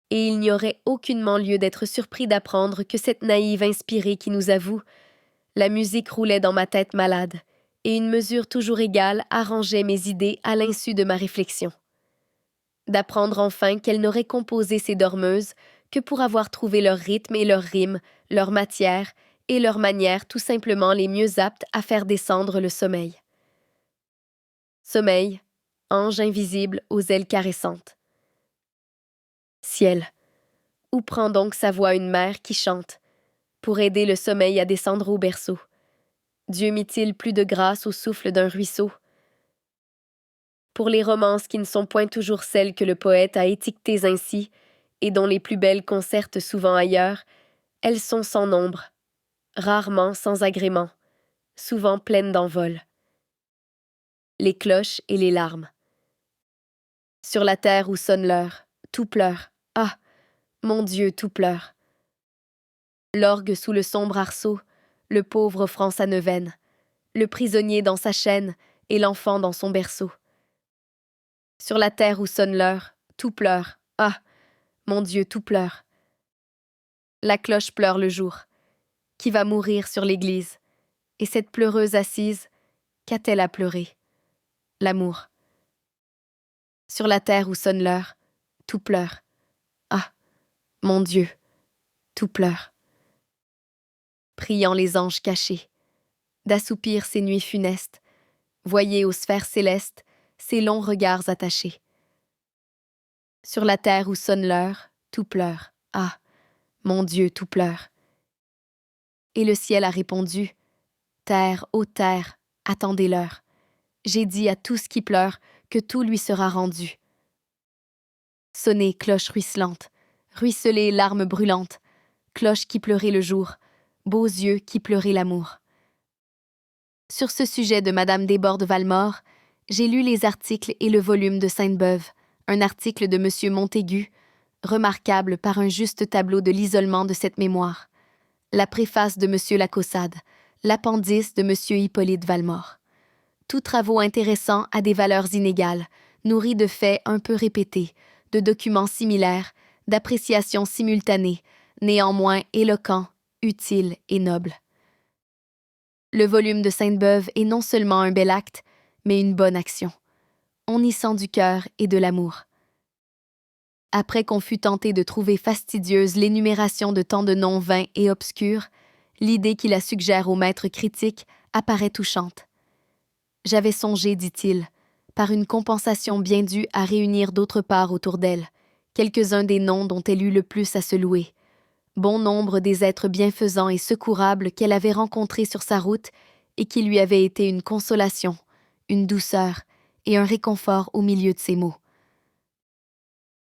Et il n'y aurait aucunement lieu d'être surpris d'apprendre que cette naïve inspirée qui nous avoue « La musique roulait dans ma tête malade, et une mesure toujours égale arrangeait mes idées à l'insu de ma réflexion. » D'apprendre enfin qu'elle n'aurait composé ces dormeuses que pour avoir trouvé leur rythme et leur rime, leur matière et leur manière tout simplement les mieux aptes à faire descendre le sommeil. Sommeil, ange invisible aux ailes caressantes. Ciel, où prend donc sa voix une mère qui chante, pour aider le sommeil à descendre au berceau? Dieu mit-il plus de grâce au souffle d'un ruisseau? Pour les romances qui ne sont point toujours celles que le poète a étiquetées ainsi, et dont les plus belles concertent souvent ailleurs, elles sont sans nombre, rarement sans agrément, souvent pleines d'envol. Les cloches et les larmes. Sur la terre où sonne l'heure, tout pleure, ah, mon Dieu, tout pleure. L'orgue sous le sombre arceau, le pauvre offrant sa neuvaine, le prisonnier dans sa chaîne et l'enfant dans son berceau. Sur la terre où sonne l'heure, tout pleure, ah, mon Dieu, tout pleure. La cloche pleure le jour, qui va mourir sur l'église, et cette pleureuse assise, qu'a-t-elle à pleurer? L'amour. Sur la terre où sonne l'heure, tout pleure, ah, mon Dieu, tout pleure. Priant les anges cachés, d'assoupir ces nuits funestes, voyez aux sphères célestes ces longs regards attachés. Sur la terre où sonne l'heure, tout pleure, ah, mon Dieu, tout pleure. Et le ciel a répondu, terre, ô terre, attendez l'heure. J'ai dit à tout ce qui pleure que tout lui sera rendu. Sonnez, cloche ruisselante, ruisselez, larmes brûlantes, cloche qui pleurait le jour, beaux yeux qui pleuraient l'amour. Sur ce sujet de Madame Desbordes-Valmore, j'ai lu les articles et le volume de Sainte-Beuve, un article de M. Montaigu, remarquable par un juste tableau de l'isolement de cette mémoire, la préface de M. Lacaussade, l'appendice de M. Hippolyte Valmore. Tous travaux intéressants à des valeurs inégales, nourris de faits un peu répétés, de documents similaires, d'appréciations simultanées, néanmoins éloquents, utiles et nobles. Le volume de Sainte-Beuve est non seulement un bel acte, mais une bonne action. On y sent du cœur et de l'amour. Après qu'on fut tenté de trouver fastidieuse l'énumération de tant de noms vains et obscurs, l'idée qui la suggère au maître critique apparaît touchante. J'avais songé, dit-il, par une compensation bien due à réunir d'autre part autour d'elle, quelques-uns des noms dont elle eut le plus à se louer, bon nombre des êtres bienfaisants et secourables qu'elle avait rencontrés sur sa route et qui lui avaient été une consolation, une douceur et un réconfort au milieu de ses maux.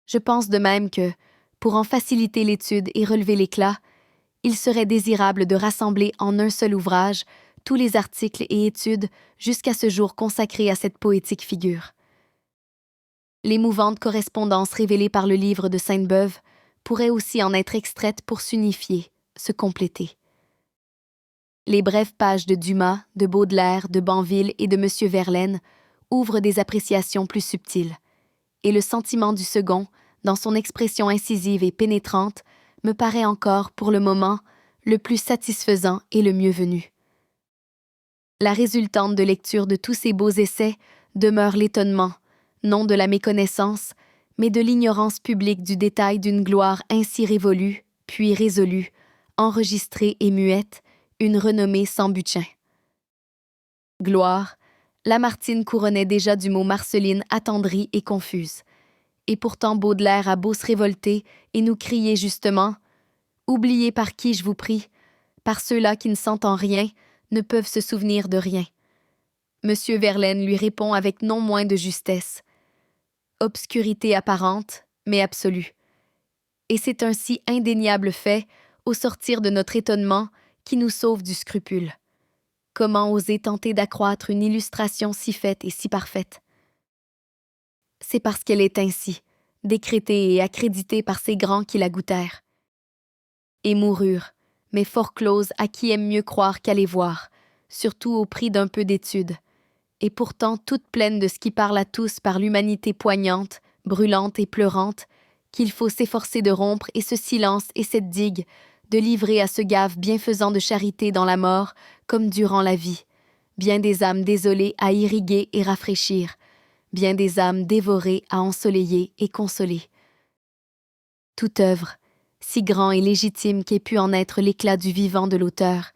Je pense de même que, pour en faciliter l'étude et relever l'éclat, il serait désirable de rassembler en un seul ouvrage tous les articles et études jusqu'à ce jour consacrés à cette poétique figure. L'émouvante correspondance révélée par le livre de Sainte-Beuve pourrait aussi en être extraite pour s'unifier, se compléter. Les brèves pages de Dumas, de Baudelaire, de Banville et de M. Verlaine ouvrent des appréciations plus subtiles, et le sentiment du second, dans son expression incisive et pénétrante, me paraît encore, pour le moment, le plus satisfaisant et le mieux venu. La résultante de lecture de tous ces beaux essais demeure l'étonnement, non de la méconnaissance, mais de l'ignorance publique du détail d'une gloire ainsi révolue, puis résolue, enregistrée et muette, une renommée sans butin. Gloire, Lamartine couronnait déjà du mot Marceline attendrie et confuse. Et pourtant Baudelaire a beau se révolter et nous crier justement « Oubliez par qui, je vous prie, par ceux-là qui ne sentent en rien, ne peuvent se souvenir de rien. » Monsieur Verlaine lui répond avec non moins de justesse. obscurité apparente, mais absolue. Et c'est un si indéniable fait, au sortir de notre étonnement, qui nous sauve du scrupule. Comment oser tenter d'accroître une illustration si faite et si parfaite? C'est parce qu'elle est ainsi, décrétée et accréditée par ces grands qui la goûtèrent. Et moururent, mais fort closes à qui aime mieux croire qu'à les voir, surtout au prix d'un peu d'étude, et pourtant toutes pleines de ce qui parle à tous par l'humanité poignante, brûlante et pleurante, qu'il faut s'efforcer de rompre et ce silence et cette digue, de livrer à ce gave bienfaisant de charité dans la mort, comme durant la vie, bien des âmes désolées à irriguer et rafraîchir, bien des âmes dévorées à ensoleiller et consoler. Toute œuvre, si grand et légitime qu'ait pu en être l'éclat du vivant de l'auteur,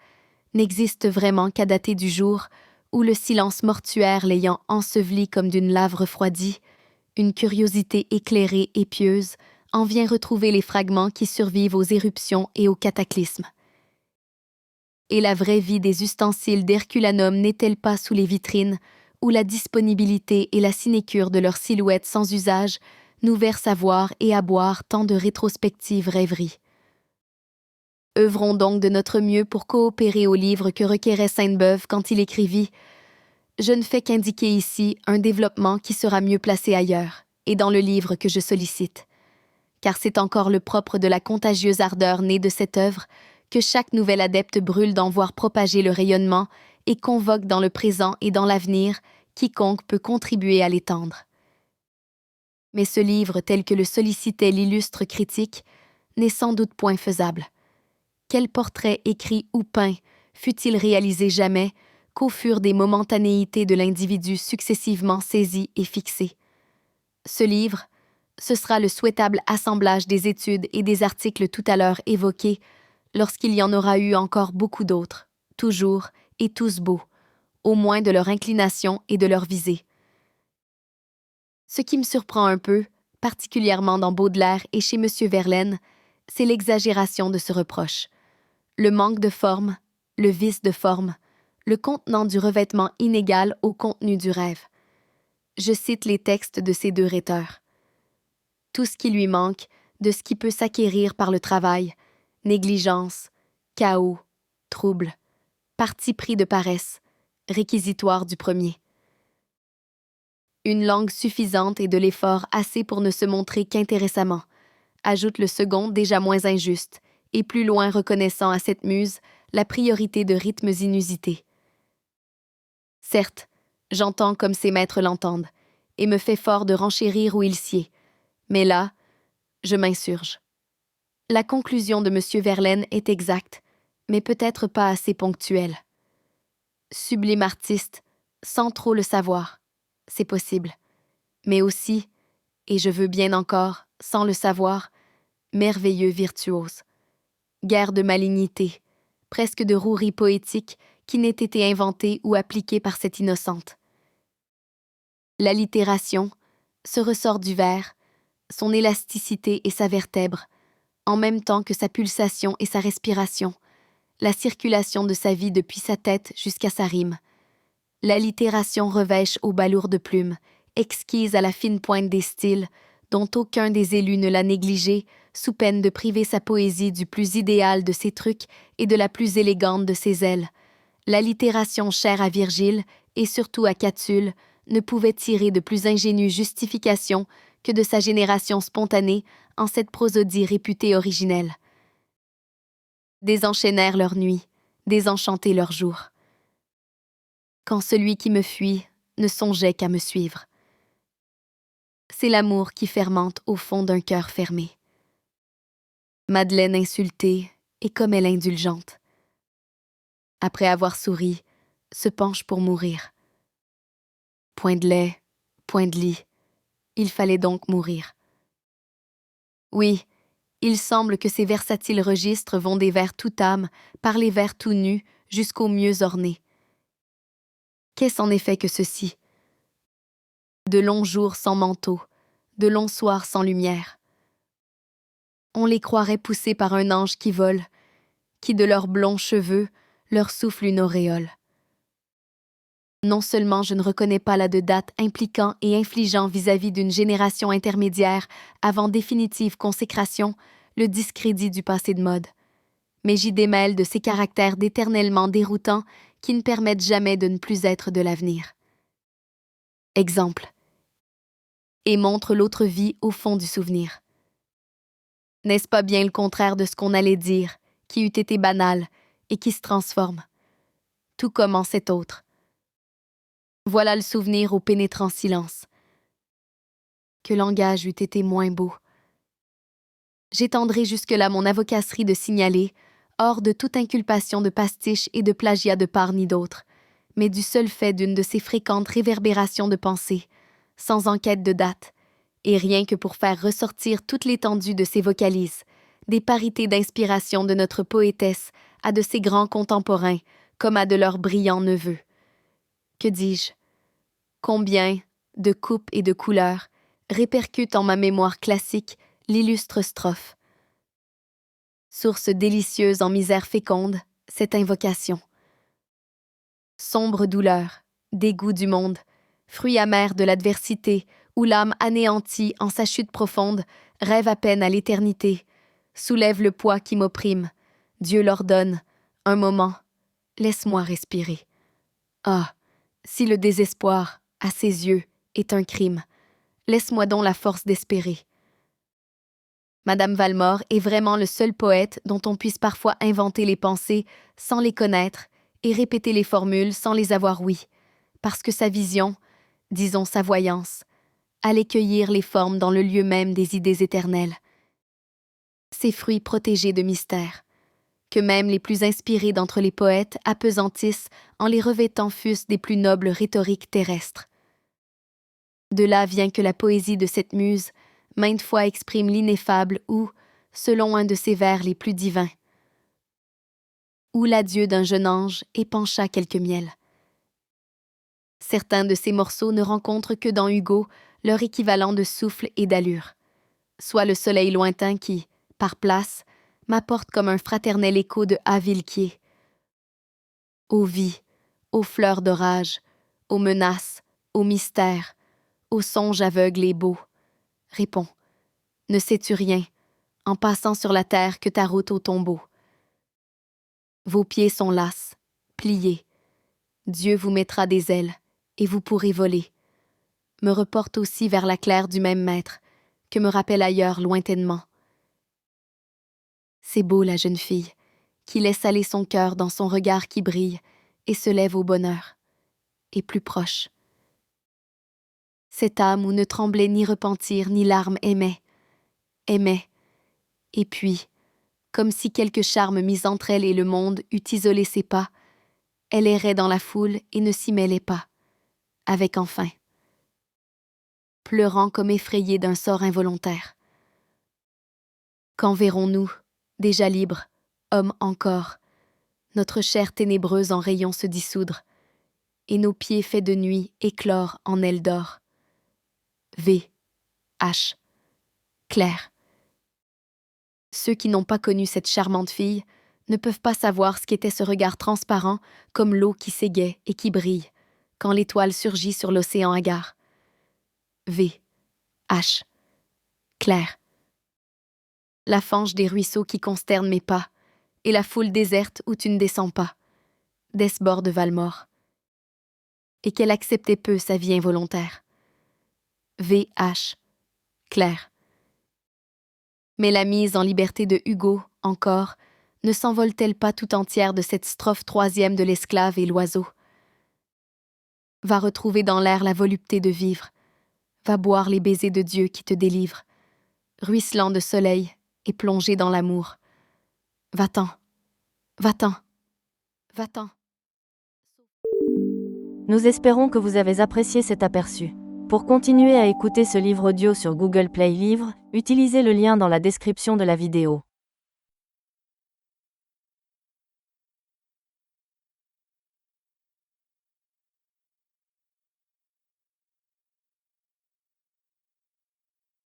n'existe vraiment qu'à dater du jour où le silence mortuaire l'ayant enseveli comme d'une lave refroidie, une curiosité éclairée et pieuse en vient retrouver les fragments qui survivent aux éruptions et aux cataclysmes. Et la vraie vie des ustensiles d'Herculanum n'est-elle pas sous les vitrines, où la disponibilité et la sinécure de leurs silhouettes sans usage nous versent à voir et à boire tant de rétrospectives rêveries. Œuvrons donc de notre mieux pour coopérer au livre que requérait Sainte-Beuve quand il écrivit « Je ne fais qu'indiquer ici un développement qui sera mieux placé ailleurs, et dans le livre que je sollicite. Car c'est encore le propre de la contagieuse ardeur née de cette œuvre que chaque nouvel adepte brûle d'en voir propager le rayonnement et convoque dans le présent et dans l'avenir quiconque peut contribuer à l'étendre. Mais ce livre, tel que le sollicitait l'illustre critique, n'est sans doute point faisable. Quel portrait écrit ou peint fut-il réalisé jamais qu'au fur des momentanéités de l'individu successivement saisi et fixé? Ce livre, ce sera le souhaitable assemblage des études et des articles tout à l'heure évoqués, lorsqu'il y en aura eu encore beaucoup d'autres, toujours et tous beaux, au moins de leur inclination et de leur visée. Ce qui me surprend un peu, particulièrement dans Baudelaire et chez M. Verlaine, c'est l'exagération de ce reproche. Le manque de forme, le vice de forme, le contenant du revêtement inégal au contenu du rêve. Je cite les textes de ces deux rhéteurs. Tout ce qui lui manque, de ce qui peut s'acquérir par le travail, négligence, chaos, trouble, parti pris de paresse, réquisitoire du premier. Une langue suffisante et de l'effort assez pour ne se montrer qu'intéressamment, ajoute le second déjà moins injuste, et plus loin reconnaissant à cette muse la priorité de rythmes inusités. Certes, j'entends comme ses maîtres l'entendent, et me fait fort de renchérir où il sied, mais là, je m'insurge. La conclusion de M. Verlaine est exacte, mais peut-être pas assez ponctuelle. Sublime artiste, sans trop le savoir, c'est possible, mais aussi, et je veux bien encore, sans le savoir, merveilleux virtuose. Guère de malignité, presque de rouerie poétique qui n'ait été inventée ou appliquée par cette innocente. L'allitération, ce ressort du vers, son élasticité et sa vertèbre, en même temps que sa pulsation et sa respiration, la circulation de sa vie depuis sa tête jusqu'à sa rime. L'allitération revêche aux balourdes de plumes, exquise à la fine pointe des styles, dont aucun des élus ne l'a négligée, sous peine de priver sa poésie du plus idéal de ses trucs et de la plus élégante de ses ailes. L'allitération chère à Virgile, et surtout à Catulle, ne pouvait tirer de plus ingénue justification que de sa génération spontanée en cette prosodie réputée originelle. Désenchaînèrent leurs nuits, désenchantés leurs jours. Quand celui qui me fuit ne songeait qu'à me suivre. C'est l'amour qui fermente au fond d'un cœur fermé. Madeleine insultée est comme elle indulgente. Après avoir souri, se penche pour mourir. Point de lait, point de lit, il fallait donc mourir. Oui, il semble que ces versatiles registres vont des vers tout âme, par les vers tout nus, jusqu'aux mieux ornés. Qu'est-ce en effet que ceci? De longs jours sans manteau, de longs soirs sans lumière. On les croirait poussés par un ange qui vole, qui de leurs blonds cheveux leur souffle une auréole. Non seulement je ne reconnais pas la de date impliquant et infligeant vis-à-vis d'une génération intermédiaire avant définitive consécration le discrédit du passé de mode, mais j'y démêle de ces caractères d'éternellement déroutants qui ne permettent jamais de ne plus être de l'avenir. Exemple. Et montre l'autre vie au fond du souvenir. N'est-ce pas bien le contraire de ce qu'on allait dire, qui eût été banal et qui se transforme, tout comme en cet autre? Voilà le souvenir au pénétrant silence. Que langage eût été moins beau. J'étendrai jusque-là mon avocasserie de signaler, hors de toute inculpation de pastiche et de plagiat de part ni d'autre, mais du seul fait d'une de ces fréquentes réverbérations de pensée, sans enquête de date, et rien que pour faire ressortir toute l'étendue de ses vocalises, des parités d'inspiration de notre poétesse à de ses grands contemporains, comme à de leurs brillants neveux. Que dis-je? Combien, de coupes et de couleurs, répercute en ma mémoire classique l'illustre strophe. Source délicieuse en misère féconde, cette invocation. Sombre douleur, dégoût du monde, fruit amer de l'adversité, où l'âme anéantie en sa chute profonde rêve à peine à l'éternité, soulève le poids qui m'opprime. Dieu l'ordonne, un moment, laisse-moi respirer. Ah, si le désespoir, à ses yeux, est un crime, laisse-moi donc la force d'espérer. Madame Valmore est vraiment le seul poète dont on puisse parfois inventer les pensées sans les connaître et répéter les formules sans les avoir ouïes, parce que sa vision, disons sa voyance, allait cueillir les formes dans le lieu même des idées éternelles. Ces fruits protégés de mystère, que même les plus inspirés d'entre les poètes appesantissent en les revêtant fût-ce des plus nobles rhétoriques terrestres. De là vient que la poésie de cette muse maintes fois exprime l'ineffable ou, selon un de ses vers les plus divins, ou l'adieu d'un jeune ange épancha quelque miel. Certains de ces morceaux ne rencontrent que dans Hugo leur équivalent de souffle et d'allure, soit le soleil lointain qui, par place, m'apporte comme un fraternel écho de A. Villequier. Ô vie, ô fleurs d'orage, aux menaces, aux mystères, aux songes aveugles et beaux, réponds, ne sais-tu rien, en passant sur la terre que ta route au tombeau? Vos pieds sont lasses, pliés. Dieu vous mettra des ailes, et vous pourrez voler. Me reporte aussi vers la claire du même maître, que me rappelle ailleurs lointainement. C'est beau la jeune fille, qui laisse aller son cœur dans son regard qui brille, et se lève au bonheur, et plus proche. Cette âme où ne tremblait ni repentir ni larmes aimait, et puis, comme si quelque charme mis entre elle et le monde eût isolé ses pas, elle errait dans la foule et ne s'y mêlait pas, avec enfin, pleurant comme effrayée d'un sort involontaire. Quand verrons-nous, déjà libres, hommes encore, notre chair ténébreuse en rayons se dissoudre, et nos pieds faits de nuit éclore en ailes d'or? V. H. Claire. Ceux qui n'ont pas connu cette charmante fille ne peuvent pas savoir ce qu'était ce regard transparent comme l'eau qui s'égaie et qui brille quand l'étoile surgit sur l'océan hagard. V. H. Claire. La fange des ruisseaux qui consternent mes pas et la foule déserte où tu ne descends pas, d'Esbord de Valmore. Et qu'elle acceptait peu sa vie involontaire. V. H. Claire. Mais la mise en liberté de Hugo, encore, ne s'envole-t-elle pas tout entière de cette strophe troisième de l'esclave et l'oiseau? Va retrouver dans l'air la volupté de vivre, va boire les baisers de Dieu qui te délivre, ruisselant de soleil et plongé dans l'amour. Va-t'en, va-t'en, va-t'en. Nous espérons que vous avez apprécié cet aperçu. Pour continuer à écouter ce livre audio sur Google Play Livres, utilisez le lien dans la description de la vidéo.